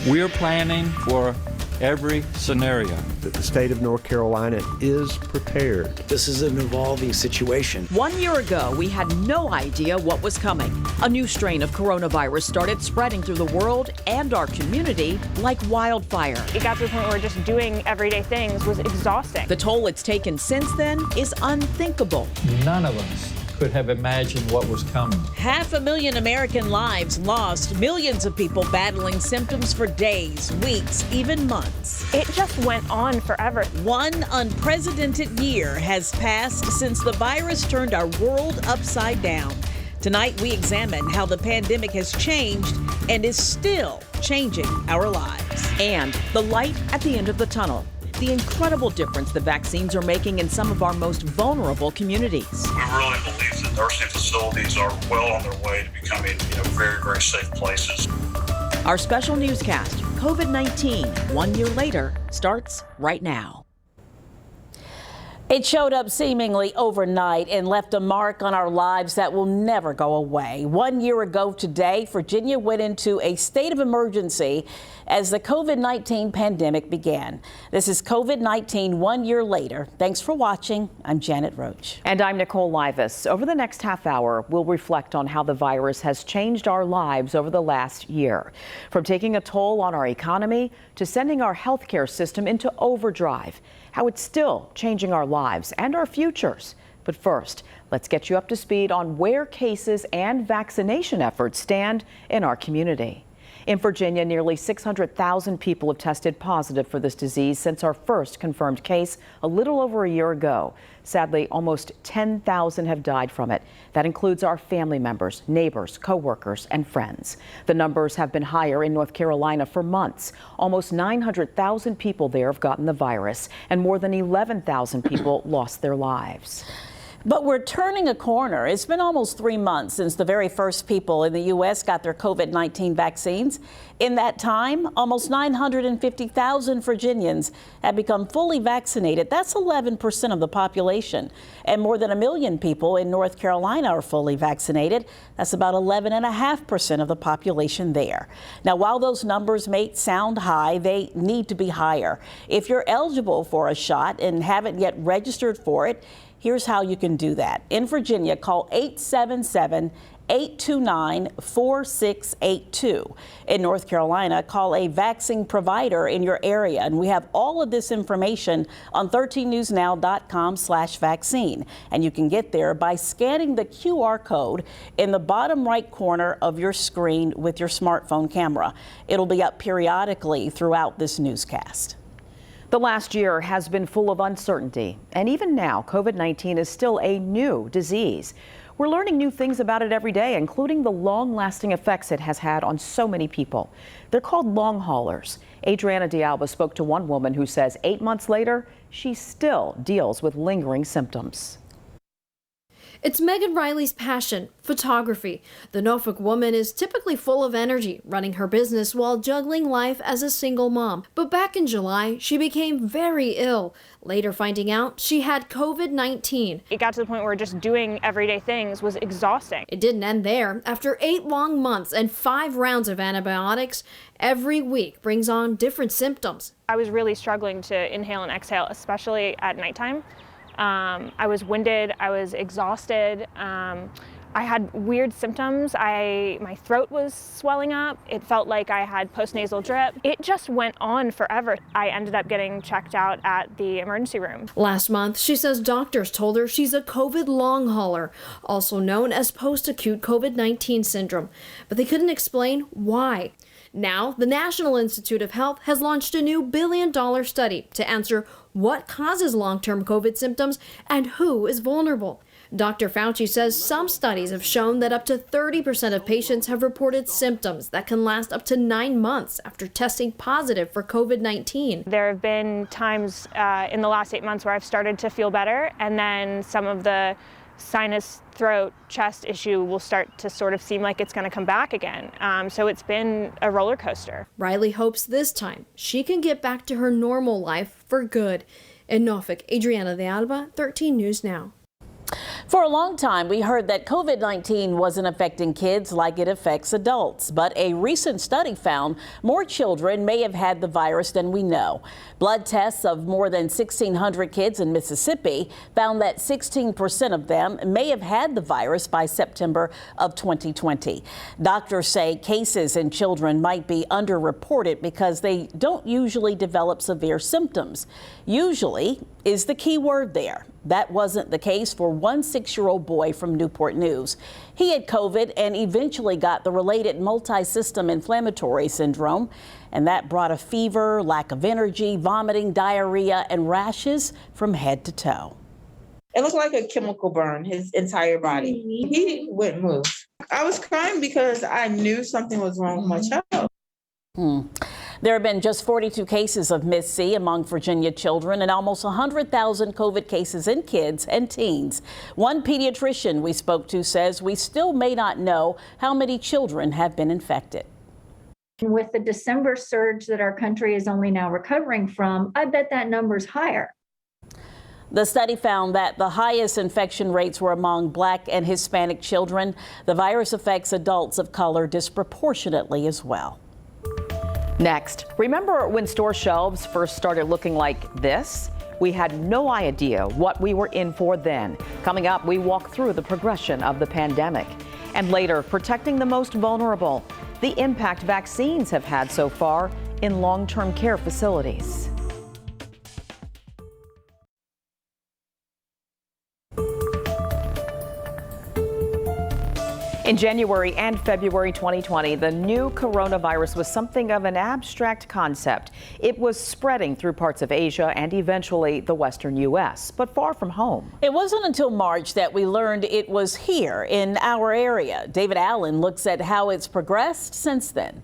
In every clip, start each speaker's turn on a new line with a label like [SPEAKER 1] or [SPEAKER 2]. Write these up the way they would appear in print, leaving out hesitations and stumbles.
[SPEAKER 1] We're planning for every scenario.
[SPEAKER 2] The state of North Carolina is prepared.
[SPEAKER 3] This is an evolving situation.
[SPEAKER 4] 1 year ago, we had no idea what was coming. A new strain of coronavirus started spreading through the world and our community like wildfire.
[SPEAKER 5] It got to the point where just doing everyday things was exhausting.
[SPEAKER 4] The toll it's taken since then is unthinkable.
[SPEAKER 1] None of us could have imagined what was coming.
[SPEAKER 4] 500,000 American lives lost, millions of people battling symptoms for days, weeks, even months.
[SPEAKER 5] It just went on forever.
[SPEAKER 4] One unprecedented year has passed since the virus turned our world upside down. Tonight, we examine how the pandemic has changed and is still changing our lives. And the light at the end of the tunnel. The incredible difference the vaccines are making in some of our most vulnerable communities.
[SPEAKER 6] We really believe that nursing facilities are well on their way to becoming, very, very safe places.
[SPEAKER 4] Our special newscast, COVID-19, 1 year later, starts right now. It showed up seemingly overnight and left a mark on our lives that will never go away. 1 year ago today, Virginia went into a state of emergency as the COVID-19 pandemic began. This is COVID-19 1 year later. Thanks for watching. I'm Janet Roach.
[SPEAKER 7] And I'm Nicole Livas. Over the next half hour, we'll reflect on how the virus has changed our lives over the last year. From taking a toll on our economy to sending our healthcare system into overdrive. How it's still changing our lives and our futures. But first, let's get you up to speed on where cases and vaccination efforts stand in our community. In Virginia, nearly 600,000 people have tested positive for this disease since our first confirmed case a little over a year ago. Sadly, almost 10,000 have died from it. That includes our family members, neighbors, coworkers, and friends. The numbers have been higher in North Carolina for months. Almost 900,000 people there have gotten the virus, and more than 11,000 people lost their lives.
[SPEAKER 4] But we're turning a corner. It's been almost 3 months since the very first people in the U.S. got their COVID-19 vaccines. In that time, almost 950,000 Virginians have become fully vaccinated. That's 11% of the population. And more than 1 million people in North Carolina are fully vaccinated. That's about 11.5% of the population there. Now, while those numbers may sound high, they need to be higher. If you're eligible for a shot and haven't yet registered for it, here's how you can do that. In Virginia, call 877-829-4682. In North Carolina, call a vaccine provider in your area. And we have all of this information on 13newsnow.com/vaccine. And you can get there by scanning the QR code in the bottom right corner of your screen with your smartphone camera. It'll be up periodically throughout this newscast.
[SPEAKER 7] The last year has been full of uncertainty, and even now, COVID-19 is still a new disease. We're learning new things about it every day, including the long-lasting effects it has had on so many people. They're called long haulers. Adriana D'Alba spoke to one woman who says 8 months later, she still deals with lingering symptoms.
[SPEAKER 8] It's Megan Riley's passion, photography. The Norfolk woman is typically full of energy, running her business while juggling life as a single mom. But back in July, she became very ill, later finding out she had COVID-19.
[SPEAKER 5] It got to the point where just doing everyday things was exhausting.
[SPEAKER 8] It didn't end there. After 8 long months and 5 rounds of antibiotics, every week brings on different symptoms.
[SPEAKER 5] I was really struggling to inhale and exhale, especially at nighttime. I was winded, I was exhausted, I had weird symptoms. My throat was swelling up. It felt like I had postnasal drip. It just went on forever. I ended up getting checked out at the emergency room.
[SPEAKER 8] Last month, she says doctors told her she's a COVID long hauler, also known as post-acute COVID-19 syndrome, but they couldn't explain why. Now, the National Institute of Health has launched a new $1 billion study to answer what causes long-term COVID symptoms and who is vulnerable. Dr. Fauci says some studies have shown that up to 30% of patients have reported symptoms that can last up to 9 months after testing positive for COVID-19.
[SPEAKER 5] There have been times in the last 8 months where I've started to feel better, and then some of the sinus, throat, chest issue will start to sort of seem like it's going to come back again. So it's been a roller coaster.
[SPEAKER 8] Riley hopes this time she can get back to her normal life for good. In Norfolk, Adriana D'Alba, 13 News Now.
[SPEAKER 4] For a long time, we heard that COVID-19 wasn't affecting kids like it affects adults. But a recent study found more children may have had the virus than we know. Blood tests of more than 1,600 kids in Mississippi found that 16% of them may have had the virus by September of 2020. Doctors say cases in children might be underreported because they don't usually develop severe symptoms. Usually is the key word there. That wasn't the case for one 6-year-old boy from Newport News. He had COVID and eventually got the related multi-system inflammatory syndrome, and that brought a fever, lack of energy, vomiting, diarrhea, and rashes from head to toe.
[SPEAKER 9] It looked like a chemical burn, his entire body. He wouldn't move. I was crying because I knew something was wrong with my child.
[SPEAKER 4] There have been just 42 cases of MIS-C among Virginia children and almost 100,000 COVID cases in kids and teens. One pediatrician we spoke to says we still may not know how many children have been infected.
[SPEAKER 10] With the December surge that our country is only now recovering from, I bet that number's higher.
[SPEAKER 4] The study found that the highest infection rates were among Black and Hispanic children. The virus affects adults of color disproportionately as well.
[SPEAKER 7] Next, remember when store shelves first started looking like this? We had no idea what we were in for then. Coming up, we walk through the progression of the pandemic. And later, protecting the most vulnerable, the impact vaccines have had so far in long-term care facilities. In January and February 2020, the new coronavirus was something of an abstract concept. It was spreading through parts of Asia and eventually the Western U.S., but far from home.
[SPEAKER 4] It wasn't until March that we learned it was here in our area. David Allen looks at how it's progressed since then.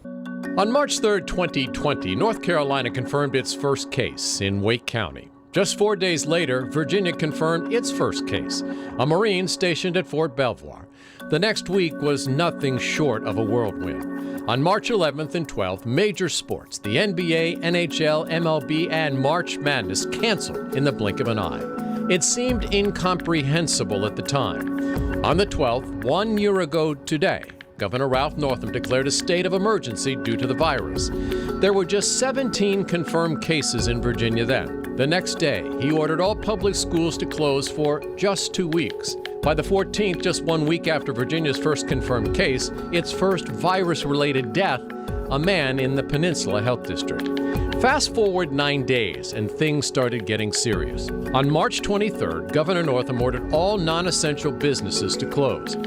[SPEAKER 11] On March 3rd, 2020, North Carolina confirmed its first case in Wake County. Just 4 days later, Virginia confirmed its first case, a Marine stationed at Fort Belvoir. The next week was nothing short of a whirlwind. On March 11th and 12th, major sports, the NBA, NHL, MLB, and March Madness canceled in the blink of an eye. It seemed incomprehensible at the time. On the 12th, 1 year ago today, Governor Ralph Northam declared a state of emergency due to the virus. There were just 17 confirmed cases in Virginia then. The next day, he ordered all public schools to close for just 2 weeks. By the 14th, just 1 week after Virginia's first confirmed case, its first virus-related death, a man in the Peninsula Health District. Fast forward 9 days, and things started getting serious. On March 23rd, Governor Northam ordered all non-essential businesses to close.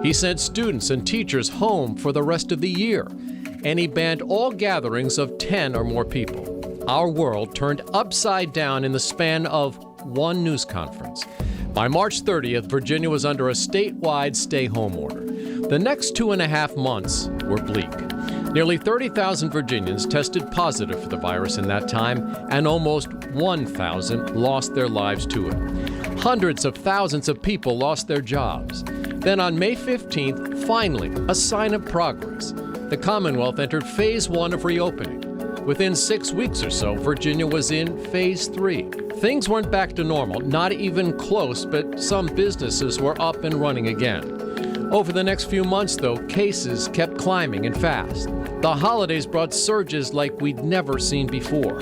[SPEAKER 11] He sent students and teachers home for the rest of the year, and he banned all gatherings of 10 or more people. Our world turned upside down in the span of one news conference. By March 30th, Virginia was under a statewide stay-home order. The next 2.5 months were bleak. Nearly 30,000 Virginians tested positive for the virus in that time, and almost 1,000 lost their lives to it. Hundreds of thousands of people lost their jobs. Then on May 15th, finally, a sign of progress. The Commonwealth entered Phase 1 of reopening. Within 6 weeks or so, Virginia was in Phase 3. Things weren't back to normal, not even close, but some businesses were up and running again. Over the next few months, though, cases kept climbing and fast. The holidays brought surges like we'd never seen before.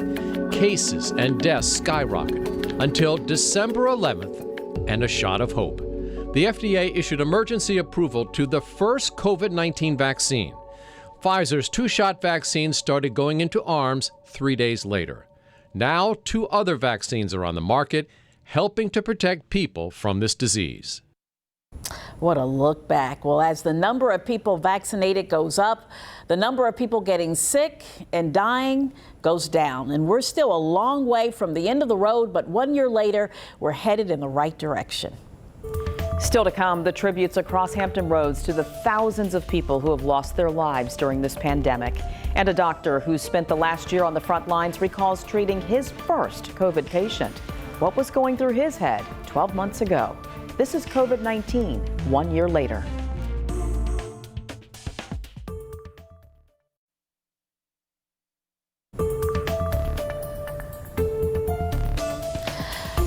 [SPEAKER 11] Cases and deaths skyrocketed until December 11th and a shot of hope. The FDA issued emergency approval to the first COVID-19 vaccine. Pfizer's 2-shot vaccine started going into arms 3 days later. Now, 2 other vaccines are on the market, helping to protect people from this disease.
[SPEAKER 4] What a look back. Well, as the number of people vaccinated goes up, the number of people getting sick and dying goes down. And we're still a long way from the end of the road, but 1 year later, we're headed in the right direction.
[SPEAKER 7] Still to come, the tributes across Hampton Roads to the thousands of people who have lost their lives during this pandemic. And a doctor who spent the last year on the front lines recalls treating his first COVID patient. What was going through his head 12 months ago? This is COVID-19, 1 year later.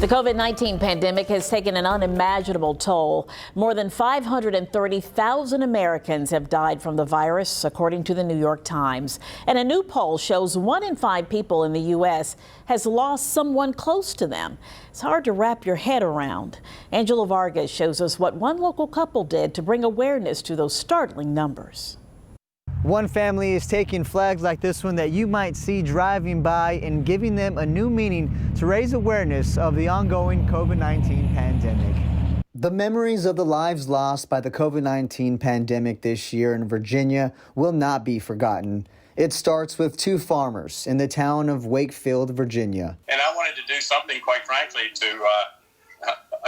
[SPEAKER 4] The COVID-19 pandemic has taken an unimaginable toll. More than 530,000 Americans have died from the virus, according to the New York Times. And a new poll shows 1 in 5 people in the U.S. has lost someone close to them. It's hard to wrap your head around. Angela Vargas shows us what one local couple did to bring awareness to those startling numbers.
[SPEAKER 12] One family is taking flags like this one that you might see driving by and giving them a new meaning to raise awareness of the ongoing COVID-19 pandemic. The memories of the lives lost by the COVID-19 pandemic this year in Virginia will not be forgotten. It starts with 2 farmers in the town of Wakefield, Virginia.
[SPEAKER 13] And I wanted to do something, quite frankly, to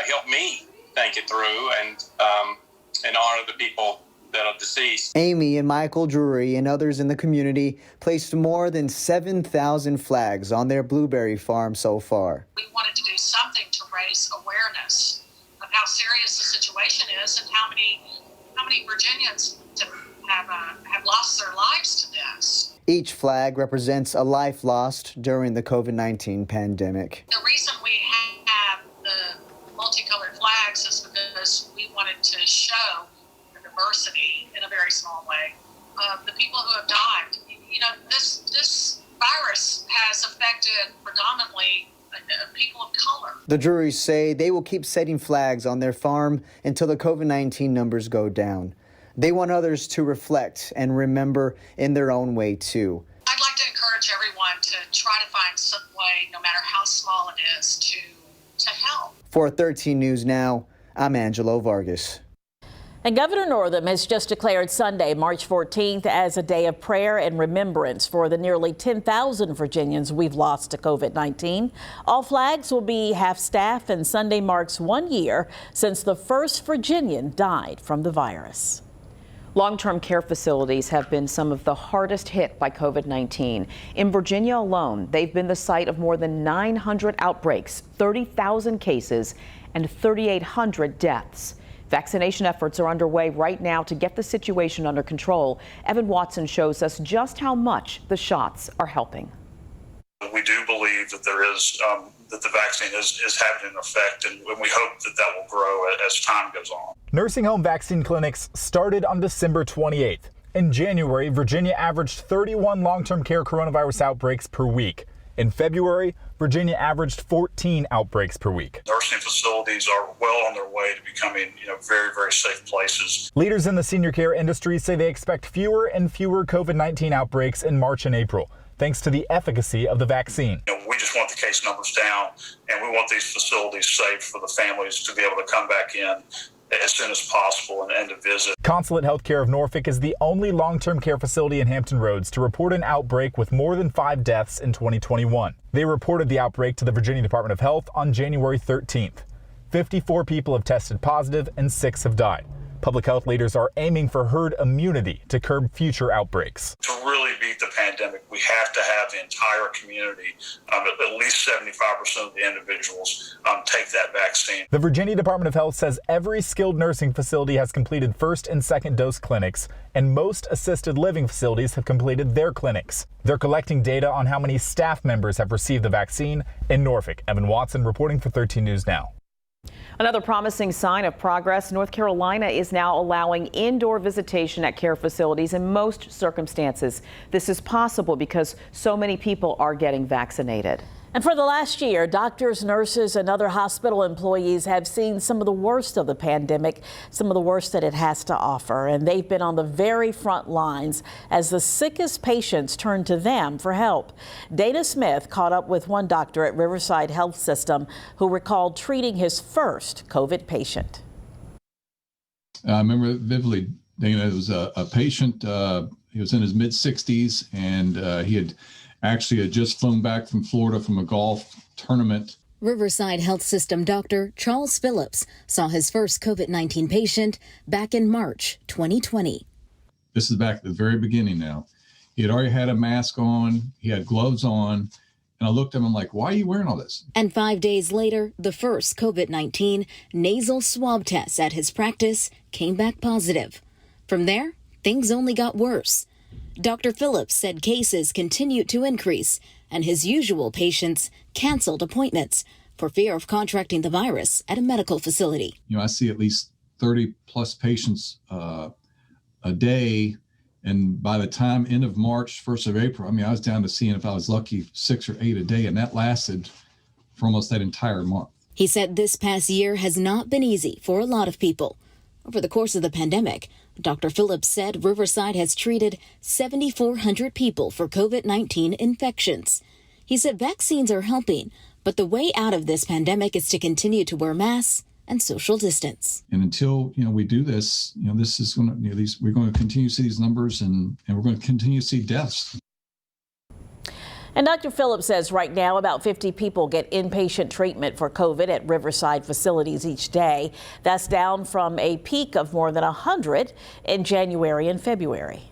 [SPEAKER 13] help me think it through and honor the people that are deceased.
[SPEAKER 12] Amy and Michael Drury and others in the community placed more than 7,000 flags on their blueberry farm so far.
[SPEAKER 14] We wanted to do something to raise awareness of how serious the situation is and how many Virginians have lost their lives to this.
[SPEAKER 12] Each flag represents a life lost during the COVID-19 pandemic.
[SPEAKER 14] The reason we have the multicolored flags is because we wanted to show diversity in a very small way. The people who have died. You know, this virus has affected predominantly people of color.
[SPEAKER 12] The Drurys say they will keep setting flags on their farm until the COVID-19 numbers go down. They want others to reflect and remember in their own way, too.
[SPEAKER 14] I'd like to encourage everyone to try to find some way, no matter how small it is, to help.
[SPEAKER 12] For 13 News Now, I'm Angelo Vargas.
[SPEAKER 4] And Governor Northam has just declared Sunday, March 14th, as a day of prayer and remembrance for the nearly 10,000 Virginians we've lost to COVID-19. All flags will be half-staff, and Sunday marks 1 year since the first Virginian died from the virus.
[SPEAKER 7] Long-term care facilities have been some of the hardest hit by COVID-19. In Virginia alone, they've been the site of more than 900 outbreaks, 30,000 cases, and 3,800 deaths. Vaccination efforts are underway right now to get the situation under control. Evan Watson shows us just how much the shots are helping.
[SPEAKER 6] We do believe that there is that the vaccine is having an effect, and we hope that that will grow as time goes on.
[SPEAKER 15] Nursing home vaccine clinics started on December 28th. In January, Virginia averaged 31 long-term care coronavirus outbreaks per week. In February, Virginia averaged 14 outbreaks per week.
[SPEAKER 6] Nursing facilities are well on their way to becoming, very, very safe places.
[SPEAKER 15] Leaders in the senior care industry say they expect fewer and fewer COVID-19 outbreaks in March and April, thanks to the efficacy of the vaccine.
[SPEAKER 6] We just want the case numbers down, and we want these facilities safe for the families to be able to come back in as soon as possible and to visit.
[SPEAKER 15] Consulate Healthcare of Norfolk is the only long-term care facility in Hampton Roads to report an outbreak with more than 5 deaths in 2021. They reported the outbreak to the Virginia Department of Health on January 13th. 54 people have tested positive and 6 have died. Public health leaders are aiming for herd immunity to curb future outbreaks.
[SPEAKER 6] To really beat the pandemic, we have to have the entire community, at least 75% of the individuals, take that vaccine.
[SPEAKER 15] The Virginia Department of Health says every skilled nursing facility has completed first and second dose clinics, and most assisted living facilities have completed their clinics. They're collecting data on how many staff members have received the vaccine in Norfolk. Evan Watson reporting for 13 News Now.
[SPEAKER 7] Another promising sign of progress, North Carolina is now allowing indoor visitation at care facilities in most circumstances. This is possible because so many people are getting vaccinated.
[SPEAKER 4] And for the last year, doctors, nurses, and other hospital employees have seen some of the worst of the pandemic, some of the worst that it has to offer. And they've been on the very front lines as the sickest patients turn to them for help. Dana Smith caught up with one doctor at Riverside Health System who recalled treating his first COVID patient.
[SPEAKER 16] I remember vividly, Dana. It was a patient, he was in his mid-60s, and he had just flown back from Florida from a golf tournament.
[SPEAKER 17] Riverside Health System doctor Charles Phillips saw his first COVID-19 patient back in March 2020.
[SPEAKER 16] This is back at the very beginning now. He had already had a mask on, he had gloves on, and I looked at him, I'm like, why are you wearing all this?
[SPEAKER 17] And 5 days later, the first COVID-19 nasal swab test at his practice came back positive. From there, things only got worse. Dr. Phillips said cases continued to increase and his usual patients canceled appointments, for fear of contracting the virus at a medical facility.
[SPEAKER 16] I see at least 30 plus patients a day. And by the time end of March, 1st of April, I was down to seeing, if I was lucky, 6 or 8 a day. And that lasted for almost that entire month.
[SPEAKER 17] He said this past year has not been easy for a lot of people. Over the course of the pandemic, Dr. Phillips said Riverside has treated 7,400 people for COVID-19 infections. He said vaccines are helping, but the way out of this pandemic is to continue to wear masks and social distance.
[SPEAKER 16] And until we do this, this is going to we're going to continue to see these numbers, and we're going to continue to see deaths.
[SPEAKER 4] And Dr. Phillips says right now about 50 people get inpatient treatment for COVID at Riverside facilities each day. That's down from a peak of more than 100 in January and February.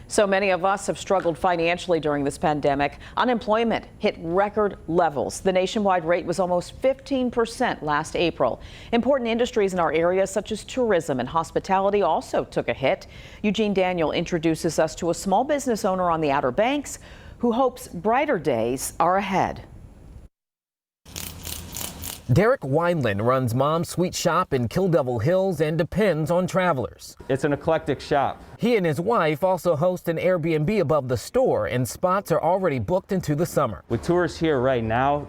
[SPEAKER 7] So many of us have struggled financially during this pandemic. Unemployment hit record levels. The nationwide rate was almost 15% last April. Important industries in our area, such as tourism and hospitality, also took a hit. Eugene Daniel introduces us to a small business owner on the Outer Banks who hopes brighter days are ahead.
[SPEAKER 18] Derek Wineland runs Mom's Sweet Shop in Kill Devil Hills and depends on travelers.
[SPEAKER 19] It's an eclectic shop.
[SPEAKER 18] He and his wife also host an Airbnb above the store, and spots are already booked into the summer.
[SPEAKER 19] With tourists here right now,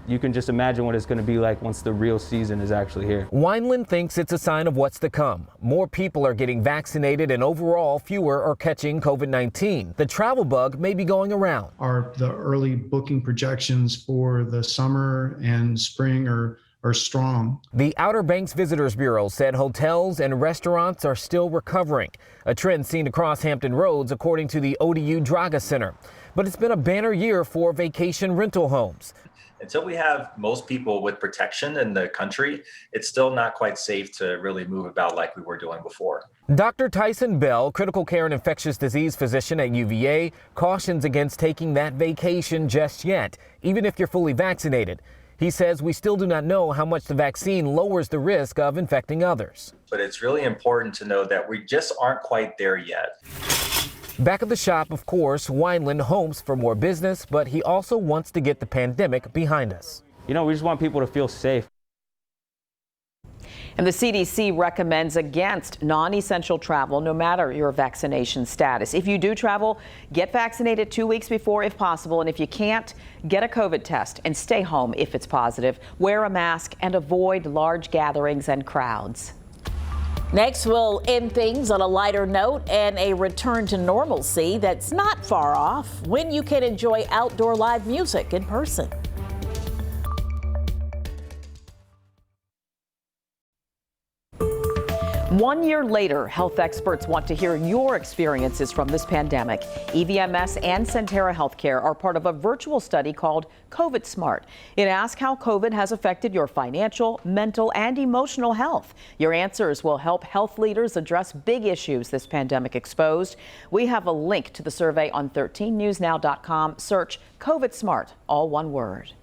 [SPEAKER 19] you can just imagine what it's going to be like once the real season is actually here.
[SPEAKER 18] Wineland thinks it's a sign of what's to come. More people are getting vaccinated, and overall fewer are catching COVID-19. The travel bug may be going around.
[SPEAKER 20] The early booking projections for the summer and spring are strong.
[SPEAKER 18] The Outer Banks Visitors Bureau said hotels and restaurants are still recovering, a trend seen across Hampton Roads according to the ODU Draga Center. But it's been a banner year for vacation rental homes.
[SPEAKER 21] Until we have most people with protection in the country, it's still not quite safe to really move about like we were doing before.
[SPEAKER 18] Dr. Tyson Bell, critical care and infectious disease physician at UVA, cautions against taking that vacation just yet, even if you're fully vaccinated. He says we still do not know how much the vaccine lowers the risk of infecting others.
[SPEAKER 21] But it's really important to know that we just aren't quite there yet.
[SPEAKER 18] Back at the shop, of course, Wineland hopes for more business, but he also wants to get the pandemic behind us.
[SPEAKER 19] We just want people to feel safe.
[SPEAKER 7] And the CDC recommends against non-essential travel, no matter your vaccination status. If you do travel, get vaccinated 2 weeks before if possible. And if you can't, get a COVID test and stay home if it's positive. Wear a mask and avoid large gatherings and crowds.
[SPEAKER 4] Next, we'll end things on a lighter note and a return to normalcy that's not far off when you can enjoy outdoor live music in person.
[SPEAKER 7] One year later, health experts want to hear your experiences from this pandemic. EVMS and Centera Healthcare are part of a virtual study called COVID Smart. It asks how COVID has affected your financial, mental, and emotional health. Your answers will help health leaders address big issues this pandemic exposed. We have a link to the survey on 13newsnow.com. Search COVID Smart, all one word.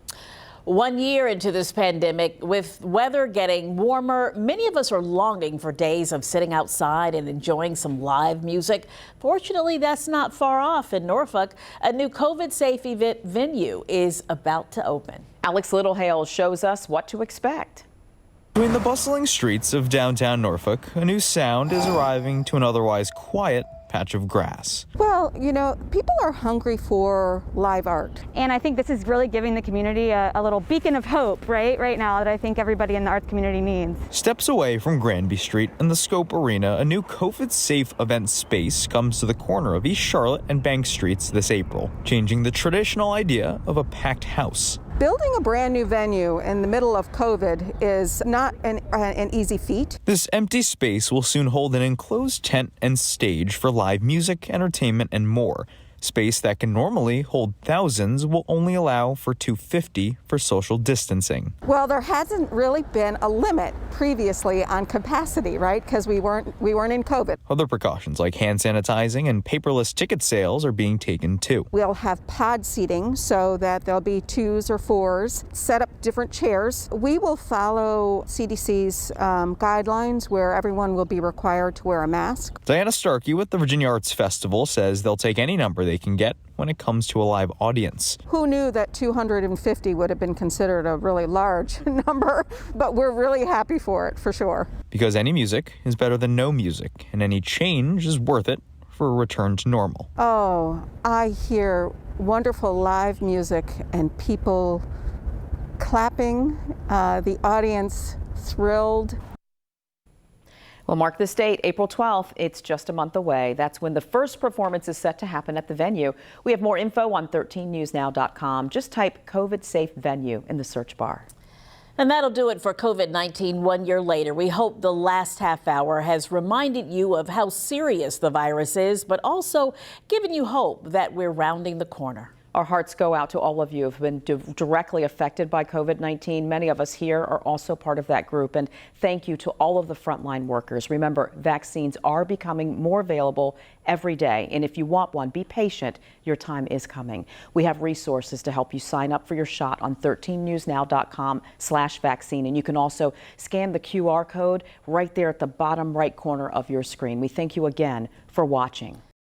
[SPEAKER 4] 1 year into this pandemic, with weather getting warmer, many of us are longing for days of sitting outside and enjoying some live music. Fortunately, that's not far off in Norfolk. A new COVID-safe event venue is about to open.
[SPEAKER 7] Alex Littlehale shows us what to expect.
[SPEAKER 22] In the bustling streets of downtown Norfolk, a new sound is arriving to an otherwise quiet patch of grass.
[SPEAKER 23] Well, people are hungry for live art.
[SPEAKER 24] And I think this is really giving the community a little beacon of hope, right now, that I think everybody in the arts community needs.
[SPEAKER 22] Steps away from Granby Street and the Scope Arena, a new COVID-safe event space comes to the corner of East Charlotte and Bank Streets this April, changing the traditional idea of a packed house.
[SPEAKER 23] Building a brand new venue in the middle of COVID is not an easy feat.
[SPEAKER 22] This empty space will soon hold an enclosed tent and stage for live music, entertainment, and more. Space that can normally hold thousands will only allow for 250 for social distancing.
[SPEAKER 23] Well, there hasn't really been a limit previously on capacity, right? Because we weren't in COVID.
[SPEAKER 22] Other precautions like hand sanitizing and paperless ticket sales are being taken too.
[SPEAKER 23] We'll have pod seating so that there'll be 2s or 4s, set up different chairs. We will follow CDC's guidelines where everyone will be required to wear a mask.
[SPEAKER 22] Diana Starkey with the Virginia Arts Festival says they'll take any number they can get when it comes to a live audience.
[SPEAKER 23] Who knew that 250 would have been considered a really large number, but we're really happy for it, for sure.
[SPEAKER 22] Because any music is better than no music, and any change is worth it for a return to normal.
[SPEAKER 23] Oh, I hear wonderful live music and people clapping, the audience thrilled.
[SPEAKER 7] Well, mark this date, April 12th. It's just a month away. That's when the first performance is set to happen at the venue. We have more info on 13newsnow.com. Just type COVID safe venue in the search bar.
[SPEAKER 4] And that'll do it for COVID-19 1 year later. We hope the last half hour has reminded you of how serious the virus is, but also given you hope that we're rounding the corner.
[SPEAKER 7] Our hearts go out to all of you who have been directly affected by COVID-19. Many of us here are also part of that group. And thank you to all of the frontline workers. Remember, vaccines are becoming more available every day. And if you want one, be patient. Your time is coming. We have resources to help you sign up for your shot on 13newsnow.com/vaccine. And you can also scan the QR code right there at the bottom right corner of your screen. We thank you again for watching.